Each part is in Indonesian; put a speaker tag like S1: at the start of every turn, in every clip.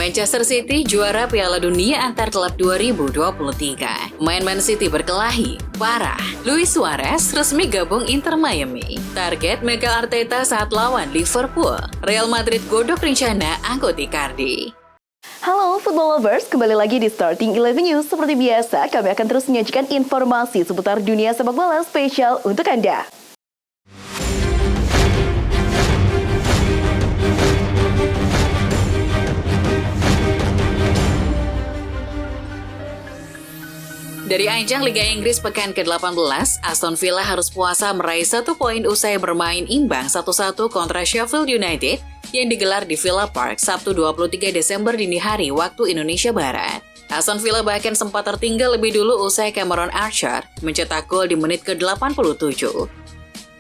S1: Manchester City juara Piala Dunia antar klub 2023. Pemain Man City berkelahi, parah. Luis Suarez resmi gabung Inter Miami. Target Mikel Arteta saat lawan Liverpool. Real Madrid godok rencana angkut Icardi.
S2: Halo football lovers, kembali lagi di Starting 11 News. Seperti biasa, kami akan terus menyajikan informasi seputar dunia sepak bola spesial untuk Anda.
S1: Dari ajang Liga Inggris pekan ke-18, Aston Villa harus puasa meraih 1 poin usai bermain imbang 1-1 kontra Sheffield United yang digelar di Villa Park Sabtu 23 Desember dini hari waktu Indonesia Barat. Aston Villa bahkan sempat tertinggal lebih dulu usai Cameron Archer mencetak gol di menit ke-87.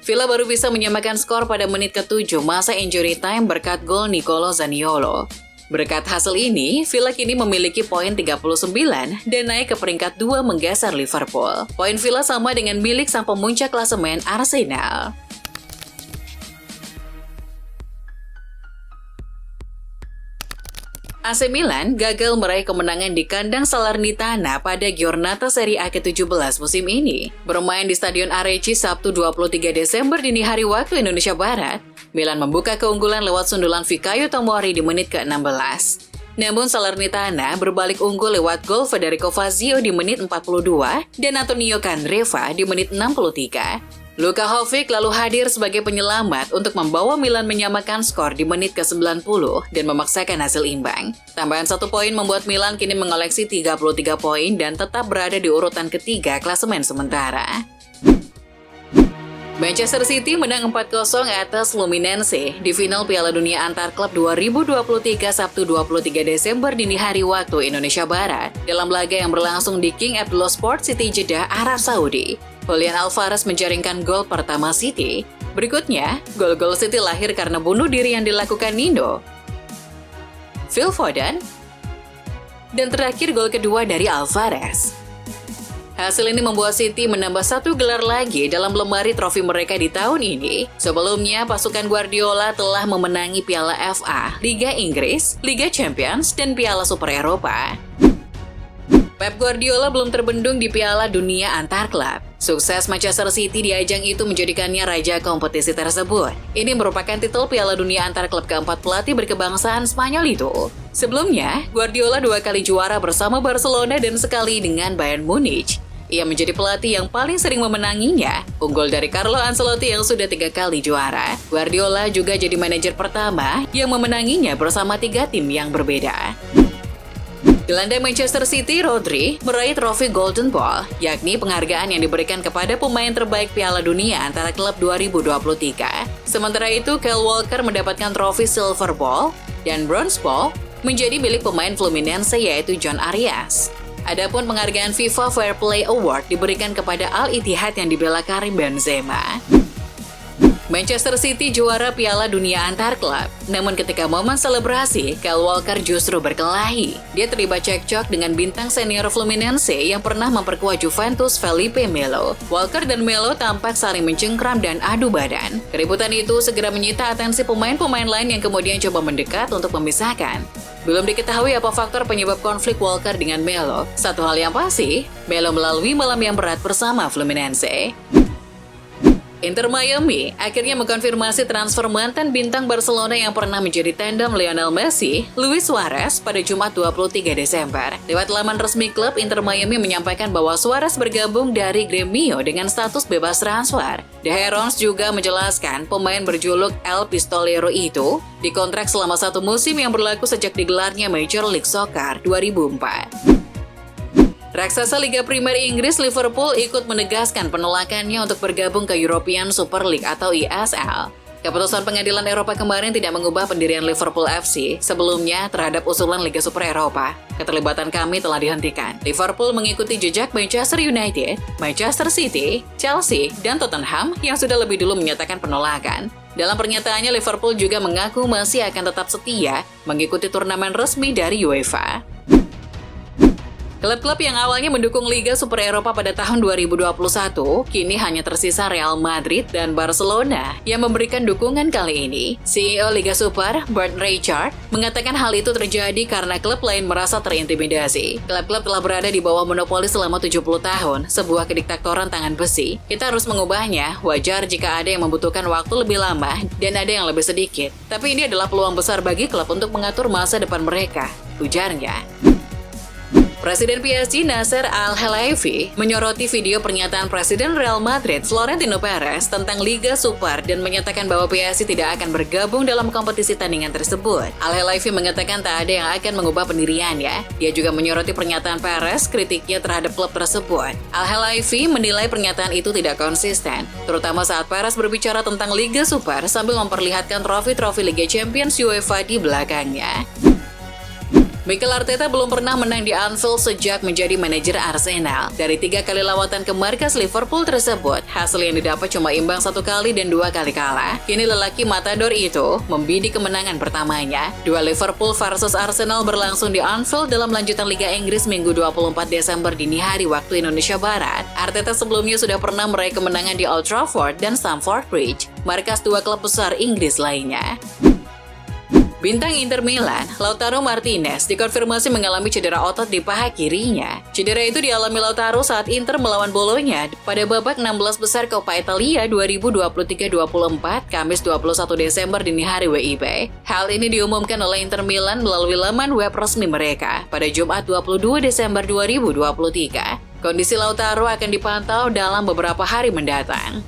S1: Villa baru bisa menyamakan skor pada menit ke-7 masa injury time berkat gol Nicolo Zaniolo. Berkat hasil ini, Villa kini memiliki poin 39 dan naik ke peringkat 2 menggeser Liverpool. Poin Villa sama dengan milik sang pemuncak klasemen Arsenal. AC Milan gagal meraih kemenangan di kandang Salernitana pada Giornata Serie A ke-17 musim ini. Bermain di Stadion Arechi Sabtu 23 Desember dini hari waktu Indonesia Barat, Milan membuka keunggulan lewat sundulan Fikayo Tomori di menit ke-16. Namun Salernitana berbalik unggul lewat gol Federico Fazio di menit 42 dan Antonio Candreva di menit 63. Luka Jovic lalu hadir sebagai penyelamat untuk membawa Milan menyamakan skor di menit ke-90 dan memaksakan hasil imbang. Tambahan 1 poin membuat Milan kini mengoleksi 33 poin dan tetap berada di urutan ketiga klasemen sementara. Manchester City menang 4-0 atas Fluminense di final Piala Dunia antar klub 2023 Sabtu 23 Desember dini hari waktu Indonesia Barat dalam laga yang berlangsung di King Abdullah Sport City Jeddah, Arab Saudi. Julian Alvarez menjaringkan gol pertama City. Berikutnya, gol-gol City lahir karena bunuh diri yang dilakukan Nino, Phil Foden, dan terakhir gol kedua dari Alvarez. Hasil ini membuat City menambah 1 gelar lagi dalam lemari trofi mereka di tahun ini. Sebelumnya, pasukan Guardiola telah memenangi Piala FA, Liga Inggris, Liga Champions, dan Piala Super Eropa. Pep Guardiola belum terbendung di Piala Dunia antar klub. Sukses Manchester City di ajang itu menjadikannya raja kompetisi tersebut. Ini merupakan titel Piala Dunia antar klub keempat pelatih berkebangsaan Spanyol itu. Sebelumnya, Guardiola 2 kali juara bersama Barcelona dan sekali dengan Bayern Munich. Ia menjadi pelatih yang paling sering memenanginya, unggul dari Carlo Ancelotti yang sudah 3 kali juara. Guardiola juga jadi manajer pertama yang memenanginya bersama 3 tim yang berbeda. Gelandang Manchester City, Rodri, meraih trofi Golden Ball, yakni penghargaan yang diberikan kepada pemain terbaik Piala Dunia antara klub 2023. Sementara itu, Kyle Walker mendapatkan trofi Silver Ball dan Bronze Ball menjadi milik pemain Fluminense yaitu John Arias. Adapun penghargaan FIFA Fair Play Award diberikan kepada Al Ittihad yang dibela Karim Benzema. Manchester City juara Piala Dunia antar klub. Namun ketika momen selebrasi, Kyle Walker justru berkelahi. Dia terlibat cekcok dengan bintang senior Fluminense yang pernah memperkuat Juventus, Felipe Melo. Walker dan Melo tampak saling mencengkram dan adu badan. Keributan itu segera menyita atensi pemain-pemain lain yang kemudian coba mendekat untuk memisahkan. Belum diketahui apa faktor penyebab konflik Walker dengan Melo. Satu hal yang pasti, Melo melalui malam yang berat bersama Fluminense. Inter Miami akhirnya mengkonfirmasi transfer mantan bintang Barcelona yang pernah menjadi tandem Lionel Messi, Luis Suarez, pada Jumat 23 Desember. Lewat laman resmi klub, Inter Miami menyampaikan bahwa Suarez bergabung dari Gremio dengan status bebas transfer. The Herons juga menjelaskan pemain berjuluk El Pistolero itu dikontrak selama 1 musim yang berlaku sejak digelarnya Major League Soccer 2004. Raksasa Liga Primer Inggris Liverpool ikut menegaskan penolakannya untuk bergabung ke European Super League atau ESL. Keputusan pengadilan Eropa kemarin tidak mengubah pendirian Liverpool FC sebelumnya terhadap usulan Liga Super Eropa. Keterlibatan kami telah dihentikan. Liverpool mengikuti jejak Manchester United, Manchester City, Chelsea, dan Tottenham yang sudah lebih dulu menyatakan penolakan. Dalam pernyataannya, Liverpool juga mengaku masih akan tetap setia mengikuti turnamen resmi dari UEFA. Klub-klub yang awalnya mendukung Liga Super Eropa pada tahun 2021, kini hanya tersisa Real Madrid dan Barcelona yang memberikan dukungan kali ini. CEO Liga Super, Bernd Reichart, mengatakan hal itu terjadi karena klub lain merasa terintimidasi. Klub-klub telah berada di bawah monopoli selama 70 tahun, sebuah kediktatoran tangan besi. Kita harus mengubahnya, wajar jika ada yang membutuhkan waktu lebih lama dan ada yang lebih sedikit. Tapi ini adalah peluang besar bagi klub untuk mengatur masa depan mereka, ujarnya. Presiden PSG Nasser Al-Khelaifi menyoroti video pernyataan Presiden Real Madrid Florentino Perez tentang Liga Super dan menyatakan bahwa PSG tidak akan bergabung dalam kompetisi tandingan tersebut. Al-Khelaifi mengatakan tak ada yang akan mengubah pendiriannya. Dia juga menyoroti pernyataan Perez kritiknya terhadap klub tersebut. Al-Khelaifi menilai pernyataan itu tidak konsisten, terutama saat Perez berbicara tentang Liga Super sambil memperlihatkan trofi-trofi Liga Champions UEFA di belakangnya. Mikel Arteta belum pernah menang di Anfield sejak menjadi manajer Arsenal. Dari 3 kali lawatan ke markas Liverpool tersebut, hasil yang didapat cuma imbang 1 kali dan 2 kali kalah. Kini lelaki Matador itu membidik kemenangan pertamanya. Duel Liverpool versus Arsenal berlangsung di Anfield dalam lanjutan Liga Inggris Minggu 24 Desember dini hari waktu Indonesia Barat. Arteta sebelumnya sudah pernah meraih kemenangan di Old Trafford dan Stamford Bridge, markas 2 klub besar Inggris lainnya. Bintang Inter Milan, Lautaro Martinez, dikonfirmasi mengalami cedera otot di paha kirinya. Cedera itu dialami Lautaro saat Inter melawan Bologna pada babak 16 besar Coppa Italia 2023-24, Kamis 21 Desember dini hari WIB. Hal ini diumumkan oleh Inter Milan melalui laman web resmi mereka pada Jumat 22 Desember 2023. Kondisi Lautaro akan dipantau dalam beberapa hari mendatang.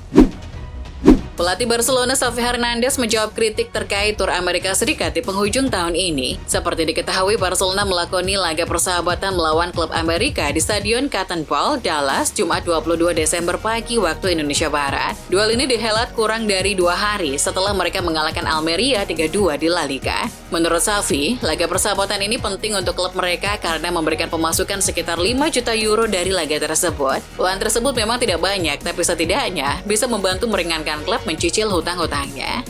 S1: Pelatih Barcelona Xavi Hernandez menjawab kritik terkait Tur Amerika Serikat di penghujung tahun ini. Seperti diketahui, Barcelona melakoni laga persahabatan melawan klub Amerika di Stadion Cotton Bowl, Dallas, Jumat 22 Desember pagi waktu Indonesia Barat. Duel ini dihelat kurang dari 2 hari setelah mereka mengalahkan Almeria 3-2 di La Liga. Menurut Xavi, laga persahabatan ini penting untuk klub mereka karena memberikan pemasukan sekitar 5 juta euro dari laga tersebut. Uang tersebut memang tidak banyak, tapi setidaknya bisa membantu meringankan klub mencicil hutang-hutangnya.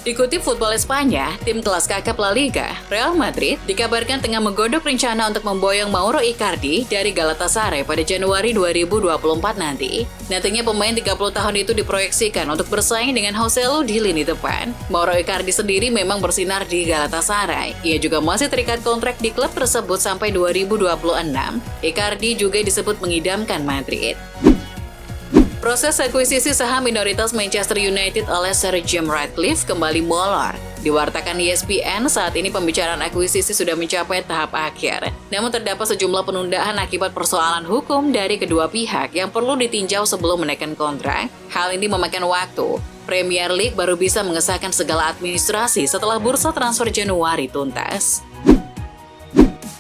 S1: Dikutip Football Espanya, tim kelas kakap La Liga, Real Madrid, dikabarkan tengah menggodok rencana untuk memboyong Mauro Icardi dari Galatasaray pada Januari 2024 nanti. Nantinya pemain 30 tahun itu diproyeksikan untuk bersaing dengan Joselu di lini depan. Mauro Icardi sendiri memang bersinar di Galatasaray. Ia juga masih terikat kontrak di klub tersebut sampai 2026. Icardi juga disebut mengidamkan Madrid. Proses akuisisi saham minoritas Manchester United oleh Sir Jim Ratcliffe kembali molor. Diwartakan ESPN, saat ini pembicaraan akuisisi sudah mencapai tahap akhir. Namun terdapat sejumlah penundaan akibat persoalan hukum dari kedua pihak yang perlu ditinjau sebelum menaikkan kontrak. Hal ini memakan waktu. Premier League baru bisa mengesahkan segala administrasi setelah bursa transfer Januari tuntas.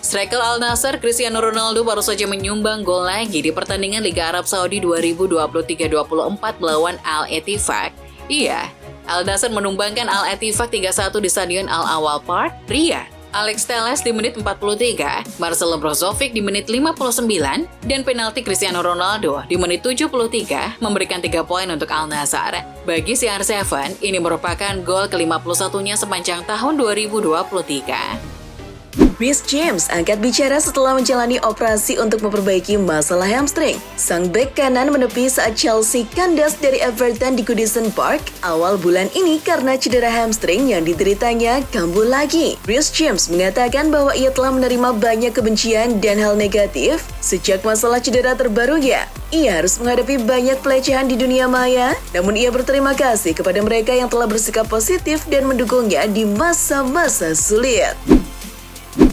S1: Striker Al Nassr Cristiano Ronaldo baru saja menyumbang gol lagi di pertandingan Liga Arab Saudi 2023-24 melawan Al Ettifaq. Iya, Al Nassr menumbangkan Al Ettifaq 3-1 di Stadion Al Awal Park, Riyadh. Alex Telles di menit 43, Marcelo Brozovic di menit 59, dan penalti Cristiano Ronaldo di menit 73 memberikan 3 poin untuk Al Nassr. Bagi CR7, ini merupakan gol ke-51-nya sepanjang tahun 2023.
S3: Reece James angkat bicara setelah menjalani operasi untuk memperbaiki masalah hamstring. Sang bek kanan menepi saat Chelsea kandas dari Everton di Goodison Park awal bulan ini karena cedera hamstring yang dideritanya kambuh lagi. Reece James mengatakan bahwa ia telah menerima banyak kebencian dan hal negatif sejak masalah cedera terbarunya. Ia harus menghadapi banyak pelecehan di dunia maya, namun ia berterima kasih kepada mereka yang telah bersikap positif dan mendukungnya di masa-masa sulit.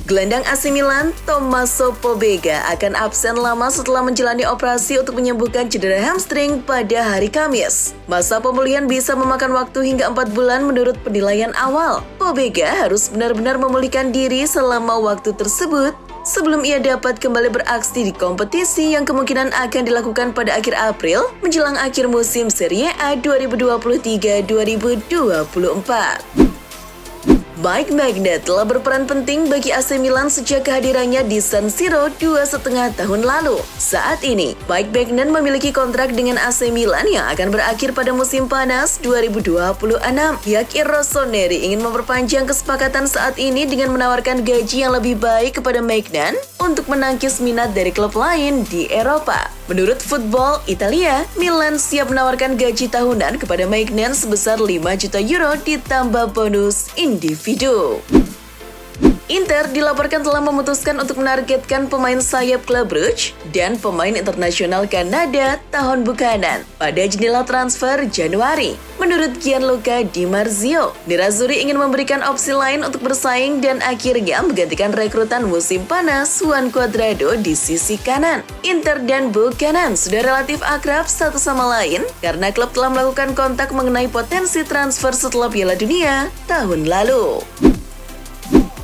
S3: Gelandang AC Milan, Tommaso Pobega akan absen lama setelah menjalani operasi untuk menyembuhkan cedera hamstring pada hari Kamis. Masa pemulihan bisa memakan waktu hingga 4 bulan menurut penilaian awal. Pobega harus benar-benar memulihkan diri selama waktu tersebut sebelum ia dapat kembali beraksi di kompetisi yang kemungkinan akan dilakukan pada akhir April menjelang akhir musim Serie A 2023-2024. Mike Maignan telah berperan penting bagi AC Milan sejak kehadirannya di San Siro 2,5 tahun lalu. Saat ini, Mike Maignan memiliki kontrak dengan AC Milan yang akan berakhir pada musim panas 2026. Pihak Rossoneri ingin memperpanjang kesepakatan saat ini dengan menawarkan gaji yang lebih baik kepada Maignan untuk menangkis minat dari klub lain di Eropa. Menurut Football Italia, Milan siap menawarkan gaji tahunan kepada Maignan sebesar 5 juta euro ditambah bonus individu. Inter dilaporkan telah memutuskan untuk menargetkan pemain sayap klub Brugge dan pemain internasional Kanada tahun bukanan pada jendela transfer Januari. Menurut Gianluca Di Marzio, Nerazzurri ingin memberikan opsi lain untuk bersaing dan akhirnya menggantikan rekrutan musim panas Juan Cuadrado di sisi kanan. Inter dan Buchanan sudah relatif akrab satu sama lain karena klub telah melakukan kontak mengenai potensi transfer setelah Piala Dunia tahun lalu.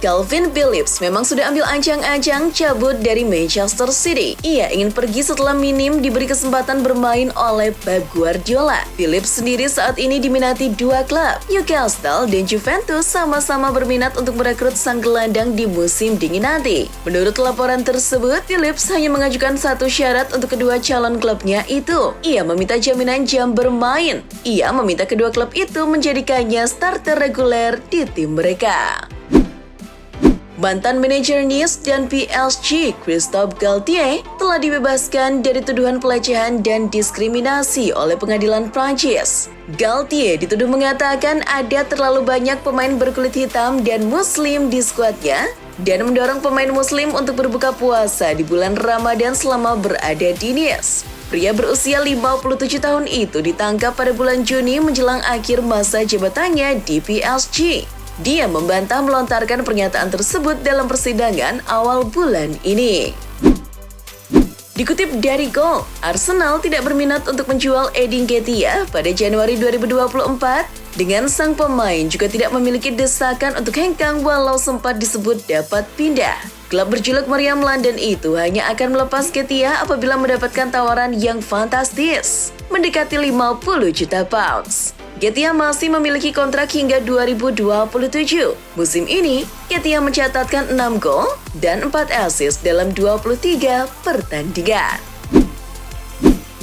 S3: Calvin Phillips memang sudah ambil ancang-ancang cabut dari Manchester City. Ia ingin pergi setelah minim diberi kesempatan bermain oleh Pep Guardiola. Phillips sendiri saat ini diminati dua klub, Newcastle dan Juventus sama-sama berminat untuk merekrut sang gelandang di musim dingin nanti. Menurut laporan tersebut, Phillips hanya mengajukan satu syarat untuk kedua calon klubnya itu. Ia meminta jaminan jam bermain. Ia meminta kedua klub itu menjadikannya starter reguler di tim mereka. Mantan manajer Nice dan PSG, Christophe Galtier, telah dibebaskan dari tuduhan pelecehan dan diskriminasi oleh pengadilan Prancis. Galtier dituduh mengatakan ada terlalu banyak pemain berkulit hitam dan muslim di skuadnya dan mendorong pemain muslim untuk berbuka puasa di bulan Ramadan selama berada di Nice. Pria berusia 57 tahun itu ditangkap pada bulan Juni menjelang akhir masa jabatannya di PSG. Dia membantah melontarkan pernyataan tersebut dalam persidangan awal bulan ini. Dikutip dari Goal, Arsenal tidak berminat untuk menjual Edin Nketiah pada Januari 2024. Dengan sang pemain juga tidak memiliki desakan untuk hengkang walau sempat disebut dapat pindah. Klub berjuluk Meriam London itu hanya akan melepas Nketiah apabila mendapatkan tawaran yang fantastis, mendekati 50 juta pounds. Nketiah masih memiliki kontrak hingga 2027. Musim ini, Nketiah mencatatkan 6 gol dan 4 assist dalam 23 pertandingan.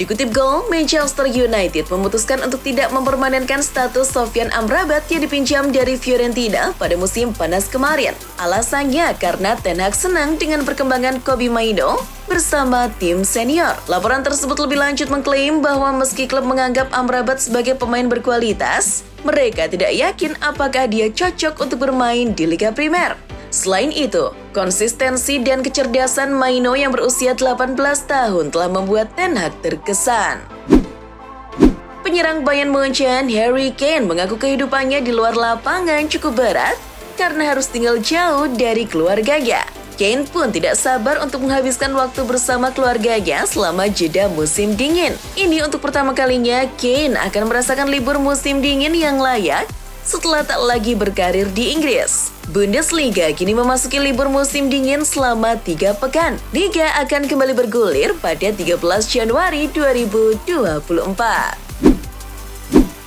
S3: Dikutip Goal, Manchester United memutuskan untuk tidak mempermanenkan status Sofyan Amrabat yang dipinjam dari Fiorentina pada musim panas kemarin. Alasannya karena Ten Hag senang dengan perkembangan Kobbie Mainoo bersama tim senior. Laporan tersebut lebih lanjut mengklaim bahwa meski klub menganggap Amrabat sebagai pemain berkualitas, mereka tidak yakin apakah dia cocok untuk bermain di Liga Primer. Selain itu, konsistensi dan kecerdasan Mainoo yang berusia 18 tahun telah membuat Ten Hag terkesan. Penyerang Bayern Munchen, Harry Kane, mengaku kehidupannya di luar lapangan cukup berat karena harus tinggal jauh dari keluarganya. Kane pun tidak sabar untuk menghabiskan waktu bersama keluarganya selama jeda musim dingin. Ini untuk pertama kalinya Kane akan merasakan libur musim dingin yang layak setelah tak lagi berkarir di Inggris. Bundesliga kini memasuki libur musim dingin selama 3 pekan. Liga akan kembali bergulir pada 13 Januari 2024.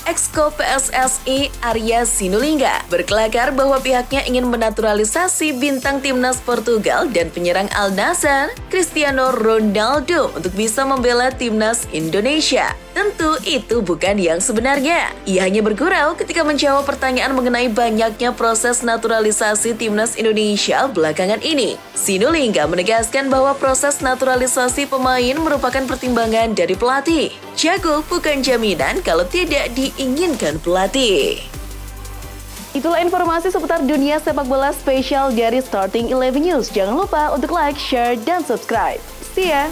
S3: Exco PSSI Arya Sinulinga berkelakar bahwa pihaknya ingin menaturalisasi bintang timnas Portugal dan penyerang Al Nassr, Cristiano Ronaldo, untuk bisa membela timnas Indonesia. Tentu itu bukan yang sebenarnya. Ia hanya bergurau ketika menjawab pertanyaan mengenai banyaknya proses naturalisasi timnas Indonesia belakangan ini. Sinulinga menegaskan bahwa proses naturalisasi pemain merupakan pertimbangan dari pelatih. Jago bukan jaminan kalau tidak diinginkan pelatih.
S2: Itulah informasi seputar dunia sepak bola spesial dari Starting 11 News. Jangan lupa untuk like, share, dan subscribe. See ya!